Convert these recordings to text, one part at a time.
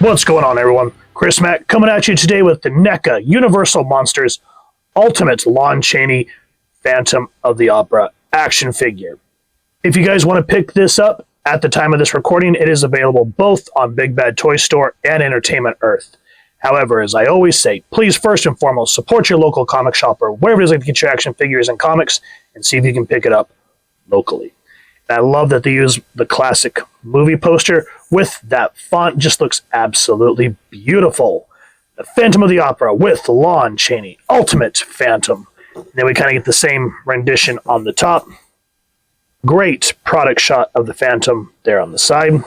What's going on, everyone? Chris Mack coming at you today with the NECA Universal Monsters Ultimate Lon Chaney Phantom of the Opera action figure. If you guys want to pick this up, at the time of this recording, it is available both on Big Bad Toy Store and Entertainment Earth. However, as I always say, please first and foremost support your local comic shop or wherever it is that you get your action figures and comics and see if you can pick it up locally. And I love that they use the classic movie poster with that font. Just looks absolutely beautiful. The Phantom of the Opera with Lon Chaney, Ultimate Phantom. And then we kind of get the same rendition on the top. Great product shot of the Phantom there on the side.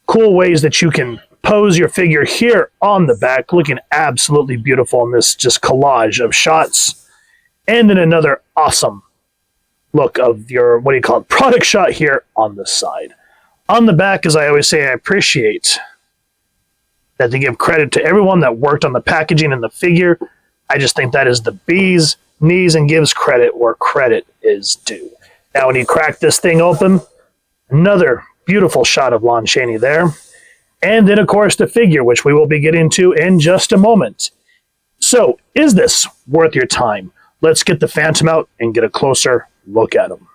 Cool ways that you can pose your figure here on the back, looking absolutely beautiful in this just collage of shots. And then another awesome look of your, product shot here on the side. On the back, as I always say, I appreciate that they give credit to everyone that worked on the packaging and the figure. I just think that is the bee's knees and gives credit where credit is due. Now, when you crack this thing open, another beautiful shot of Lon Chaney there. And then, of course, the figure, which we will be getting to in just a moment. So, is this worth your time? Let's get the Phantom out and get a closer look at him.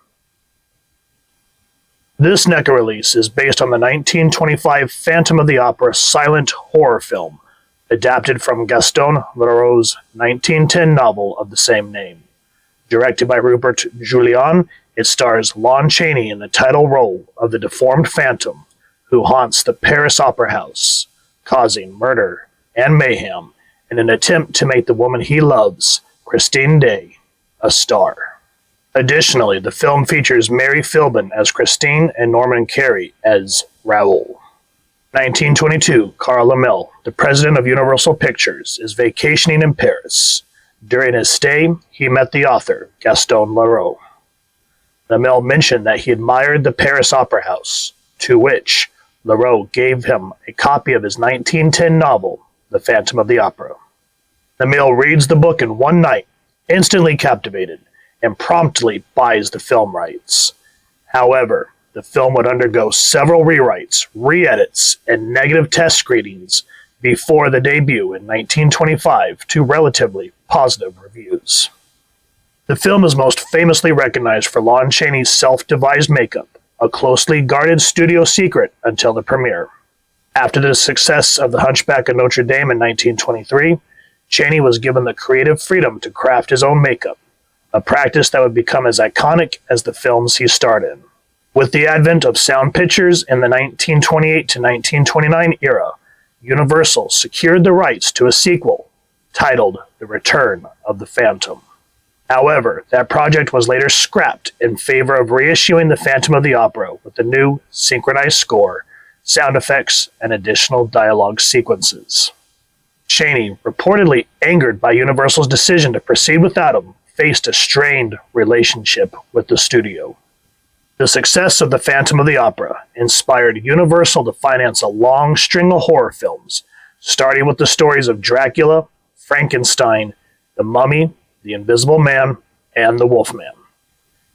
This NECA release is based on the 1925 Phantom of the Opera silent horror film, adapted from Gaston Leroux's 1910 novel of the same name. Directed by Rupert Julian, it stars Lon Chaney in the title role of the deformed Phantom who haunts the Paris Opera House, causing murder and mayhem in an attempt to make the woman he loves, Christine Day, a star. Additionally, the film features Mary Philbin as Christine and Norman Carey as Raoul. 1922, Carl Laemmle, the president of Universal Pictures, is vacationing in Paris. During his stay, he met the author, Gaston Leroux. Laemmle mentioned that he admired the Paris Opera House, to which Leroux gave him a copy of his 1910 novel, The Phantom of the Opera. Laemmle reads the book in one night, instantly captivated, and promptly buys the film rights. However, the film would undergo several rewrites, re-edits, and negative test screenings before the debut in 1925 to relatively positive reviews. The film is most famously recognized for Lon Chaney's self-devised makeup, a closely guarded studio secret until the premiere. After the success of The Hunchback of Notre Dame in 1923, Chaney was given the creative freedom to craft his own makeup, a practice that would become as iconic as the films he starred in. With the advent of sound pictures in the 1928 to 1929 era, Universal secured the rights to a sequel titled The Return of the Phantom. However, that project was later scrapped in favor of reissuing the Phantom of the Opera with a new synchronized score, sound effects, and additional dialogue sequences. Chaney, reportedly angered by Universal's decision to proceed without him, faced a strained relationship with the studio. The success of the Phantom of the Opera inspired Universal to finance a long string of horror films, starting with the stories of Dracula, Frankenstein, the Mummy, the Invisible Man, and the Wolfman.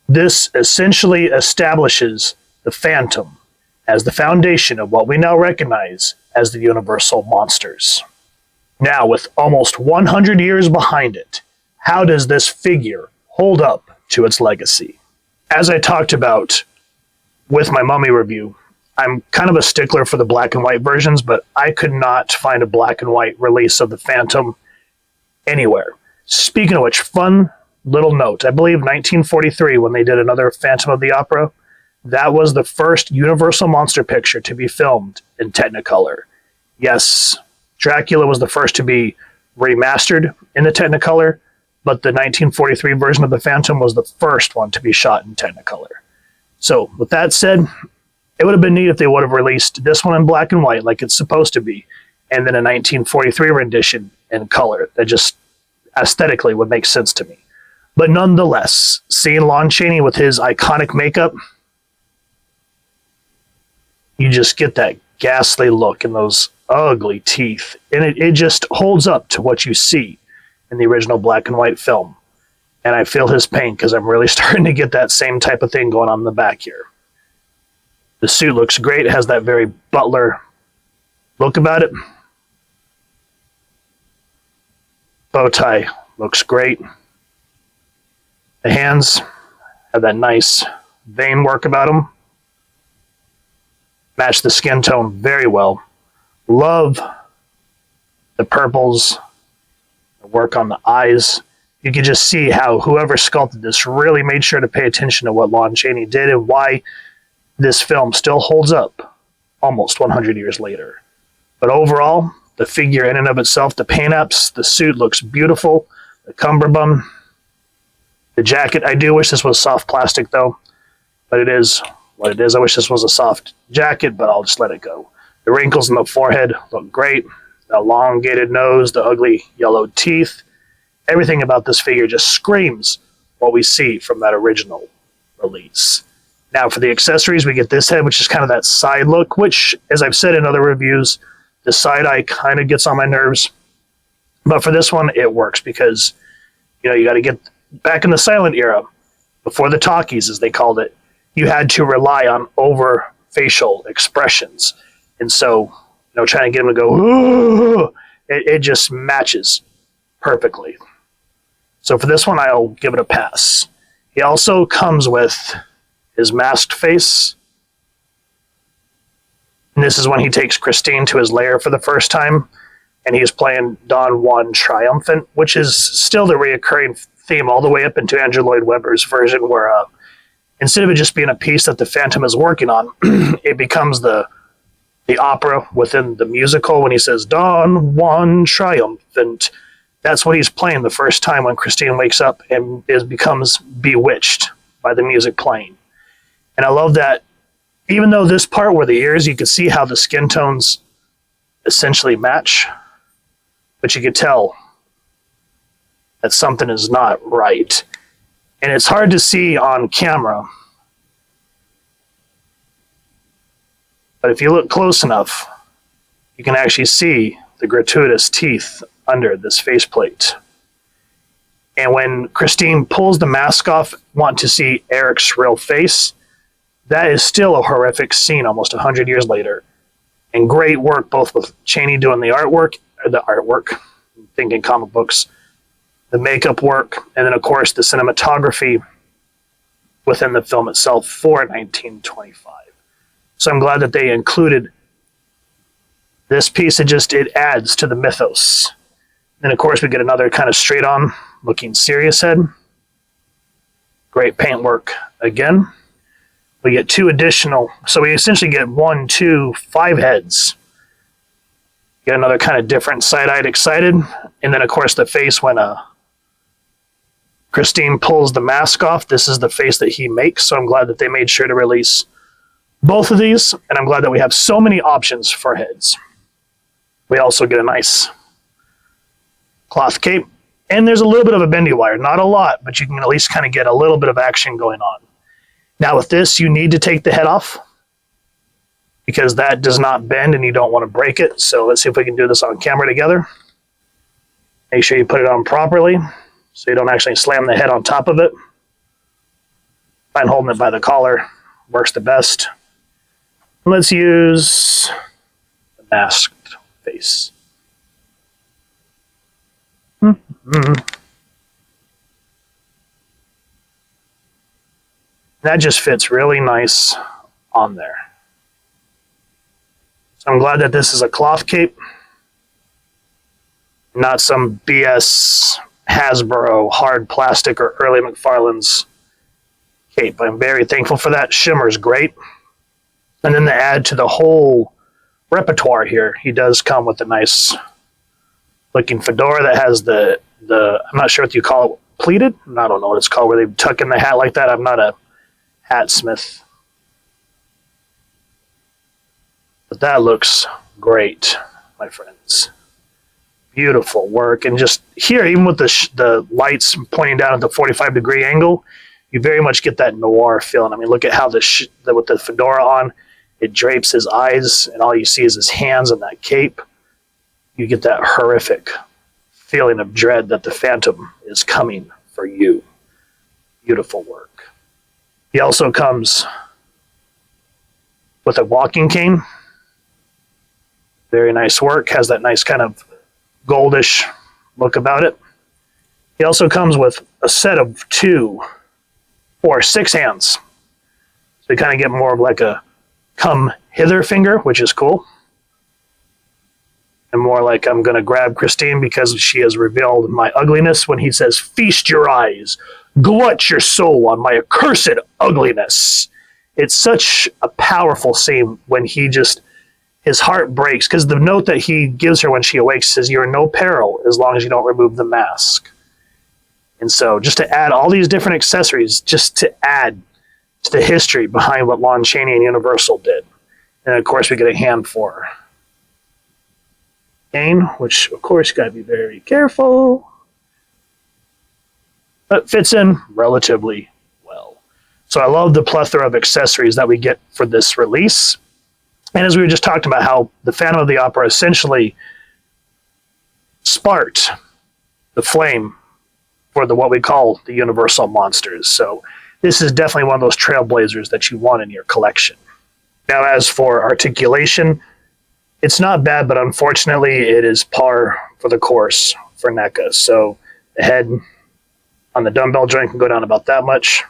This essentially establishes the Phantom as the foundation of what we now recognize as the Universal Monsters. Now, with almost 100 years behind it, how does this figure hold up to its legacy? As I talked about with my Mummy review, I'm kind of a stickler for the black and white versions, but I could not find a black and white release of the Phantom anywhere. Speaking of which, fun little note, I believe 1943 when they did another Phantom of the Opera, that was the first Universal monster picture to be filmed in Technicolor. Yes, Dracula was the first to be remastered in the Technicolor, but the 1943 version of the Phantom was the first one to be shot in Technicolor. So, with that said, it would have been neat if they would have released this one in black and white like it's supposed to be, and then a 1943 rendition in color. That just aesthetically would make sense to me. But nonetheless, seeing Lon Chaney with his iconic makeup, you just get that ghastly look and those ugly teeth, and it just holds up to what you see in the original black and white film. And I feel his pain because I'm really starting to get that same type of thing going on in the back here. The suit looks great. It has that very butler look about it. Bow tie looks great. The hands have that nice vein work about them. Match the skin tone very well. Love the purples, the work on the eyes. You can just see how whoever sculpted this really made sure to pay attention to what Lon Chaney did and why this film still holds up almost 100 years later. But overall, the figure in and of itself, the paint apps, the suit looks beautiful. The cummerbund, the jacket. I do wish this was soft plastic though, but it is what it is. I wish this was a soft jacket, but I'll just let it go. The wrinkles in the forehead look great. The elongated nose, the ugly yellow teeth. Everything about this figure just screams what we see from that original release. Now for the accessories, we get this head, which is kind of that side look, which, as I've said in other reviews, the side eye kind of gets on my nerves. But for this one, it works because, you got to get back in the silent era, before the talkies, as they called it, you had to rely on over facial expressions. And so, trying to get him to go, ooh, it just matches perfectly. So for this one, I'll give it a pass. He also comes with his masked face. And this is when he takes Christine to his lair for the first time. And he's playing Don Juan Triumphant, which is still the reoccurring theme all the way up into Andrew Lloyd Webber's version, where instead of it just being a piece that the Phantom is working on, it becomes the opera within the musical when he says Don Juan Triumphant. That's what he's playing the first time when Christine wakes up and becomes bewitched by the music playing. And I love that, even though this part where the ears, you can see how the skin tones essentially match, but you could tell that something is not right. And it's hard to see on camera, but if you look close enough, you can actually see the gratuitous teeth under this faceplate. And when Christine pulls the mask off, want to see Eric's real face, that is still a horrific scene almost 100 years later. And great work both with Chaney doing the artwork, thinking comic books, the makeup work, and then of course the cinematography within the film itself for 1925. So I'm glad that they included this piece. It adds to the mythos. And of course we get another kind of straight on looking serious head. Great paint work again. We get two additional, so we essentially get 1, 2, 5 heads. Get another kind of different side-eyed excited. And then of course the face when Christine pulls the mask off, this is the face that he makes. So I'm glad that they made sure to release both of these, and I'm glad that we have so many options for heads. We also get a nice cloth cape, and there's a little bit of a bendy wire, not a lot, but you can at least kind of get a little bit of action going on. Now with this, you need to take the head off because that does not bend and you don't want to break it. So let's see if we can do this on camera together. Make sure you put it on properly so you don't actually slam the head on top of it. Find holding it by the collar works the best. Let's use the masked face. That just fits really nice on there. So I'm glad that this is a cloth cape, not some BS Hasbro hard plastic or early McFarlane's cape. I'm very thankful for that. Shimmer's great. And then to add to the whole repertoire here, he does come with a nice looking fedora that has the I'm not sure what you call it, pleated? I don't know what it's called, where they tuck in the hat like that. I'm not a hat smith. But that looks great, my friends. Beautiful work. And just here, even with the lights pointing down at the 45-degree angle, you very much get that noir feeling. I mean, look at how with the fedora on, it drapes his eyes, and all you see is his hands and that cape. You get that horrific feeling of dread that the Phantom is coming for you. Beautiful work. He also comes with a walking cane. Very nice work. Has that nice kind of goldish look about it. He also comes with a set of 6 hands. So you kind of get more of like a come hither finger, which is cool. And more like I'm going to grab Christine because she has revealed my ugliness when he says, "Feast your eyes, glut your soul on my accursed ugliness." It's such a powerful scene when his heart breaks, because the note that he gives her when she awakes says, "You're in no peril as long as you don't remove the mask." And so just to add all these different accessories, just to add to the history behind what Lon Chaney and Universal did. And of course we get a hand for Jane, which of course you gotta be very careful, but fits in relatively well. So I love the plethora of accessories that we get for this release. And as we were just talking about how the Phantom of the Opera essentially sparked the flame for what we call the Universal monsters. So this is definitely one of those trailblazers that you want in your collection. Now, as for articulation, it's not bad, but unfortunately it is par for the course for NECA. So the head on the dumbbell joint can go down about that much,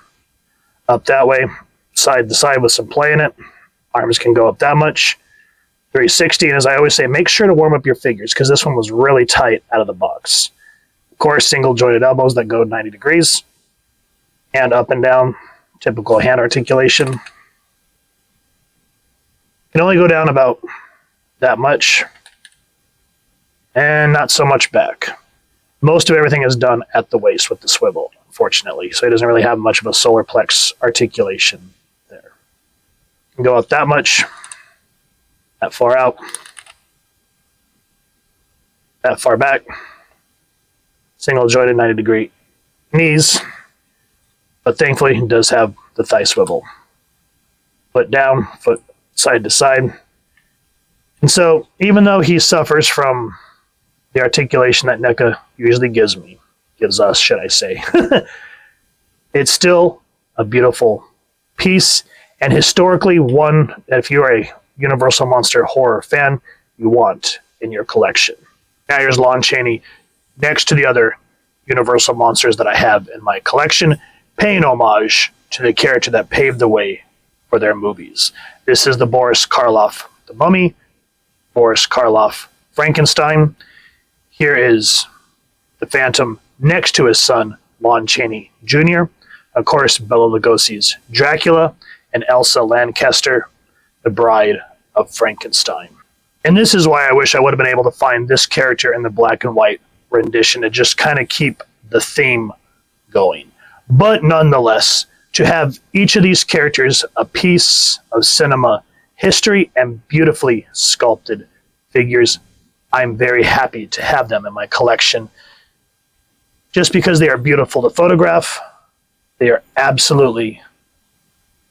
up that way, side to side with some play in it. Arms can go up that much, 360. And as I always say, make sure to warm up your figures, because this one was really tight out of the box. Of course, single jointed elbows that go 90 degrees, and up and down, typical hand articulation. Can only go down about that much, and not so much back. Most of everything is done at the waist with the swivel, unfortunately, so it doesn't really have much of a solar plex articulation there. Can go up that much, that far out, that far back, single jointed 90-degree knees, but thankfully it does have the thigh swivel. Foot down, foot side to side. And so, even though he suffers from the articulation that NECA usually gives us, should I say, it's still a beautiful piece, and historically one that if you're a Universal Monster horror fan, you want in your collection. Now here's Lon Chaney next to the other Universal Monsters that I have in my collection, paying homage to the character that paved the way for their movies. This is the Boris Karloff, the Mummy, Boris Karloff, Frankenstein. Here is the Phantom next to his son, Lon Chaney Jr., of course, Bela Lugosi's Dracula, and Elsa Lanchester, the Bride of Frankenstein. And this is why I wish I would have been able to find this character in the black and white rendition to just kind of keep the theme going. But nonetheless, to have each of these characters a piece of cinema history and beautifully sculpted figures, I'm very happy to have them in my collection. Just because they are beautiful to photograph, they are absolutely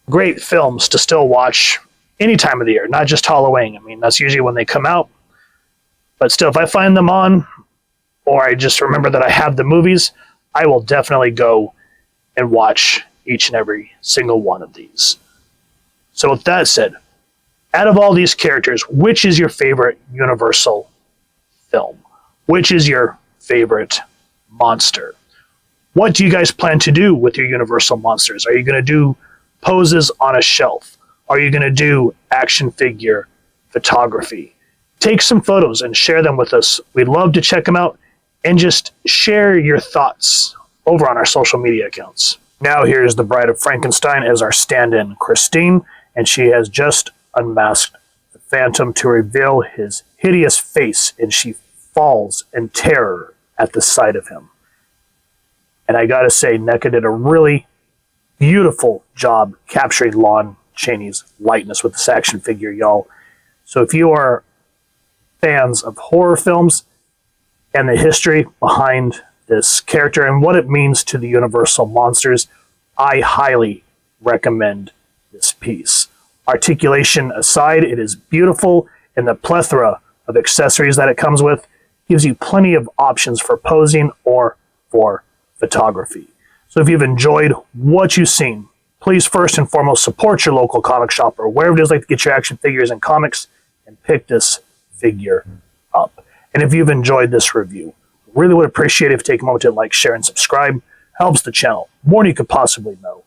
great films to still watch any time of the year, not just Halloween. I mean, that's usually when they come out. But still, if I find them on, or I just remember that I have the movies, I will definitely go and watch each and every single one of these. So with that said, out of all these characters, which is your favorite Universal film? Which is your favorite monster? What do you guys plan to do with your Universal monsters? Are you going to do poses on a shelf? Are you going to do action figure photography? Take some photos and share them with us. We'd love to check them out, and just share your thoughts over on our social media accounts. Now here's the Bride of Frankenstein as our stand-in, Christine, and she has just unmasked the Phantom to reveal his hideous face, and she falls in terror at the sight of him. And I gotta say, NECA did a really beautiful job capturing Lon Chaney's likeness with this action figure, y'all. So if you are fans of horror films and the history behind this character and what it means to the Universal monsters, I highly recommend this piece. Articulation aside, it is beautiful, and the plethora of accessories that it comes with gives you plenty of options for posing or for photography. So if you've enjoyed what you've seen, please first and foremost support your local comic shop or wherever it is like to get your action figures and comics, and pick this figure up. And if you've enjoyed this review, really would appreciate it if you take a moment to like, share, and subscribe. Helps the channel more than you could possibly know.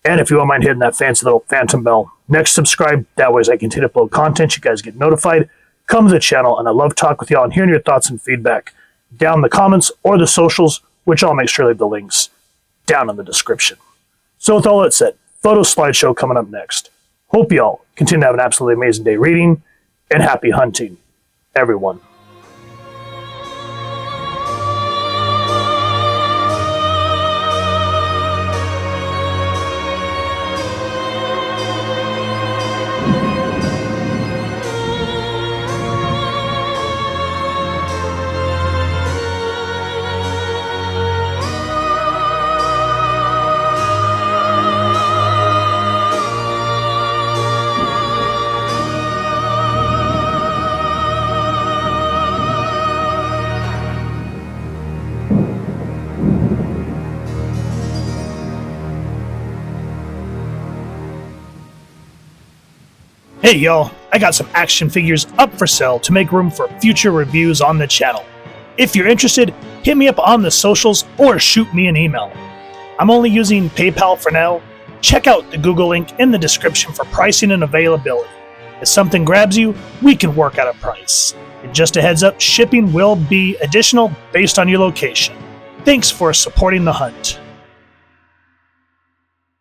And if you won't mind hitting that fancy little phantom bell next to subscribe, that way as I continue to upload content, you guys get notified. Come to the channel, and I love talking with y'all and hearing your thoughts and feedback down in the comments or the socials, which I'll make sure to leave the links down in the description. So with all that said, photo slideshow coming up next. Hope y'all continue to have an absolutely amazing day reading, and happy hunting, everyone. Hey y'all, I got some action figures up for sale to make room for future reviews on the channel. If you're interested, hit me up on the socials or shoot me an email. I'm only using PayPal for now. Check out the Google link in the description for pricing and availability. If something grabs you, we can work out a price. And just a heads up, shipping will be additional based on your location. Thanks for supporting the hunt.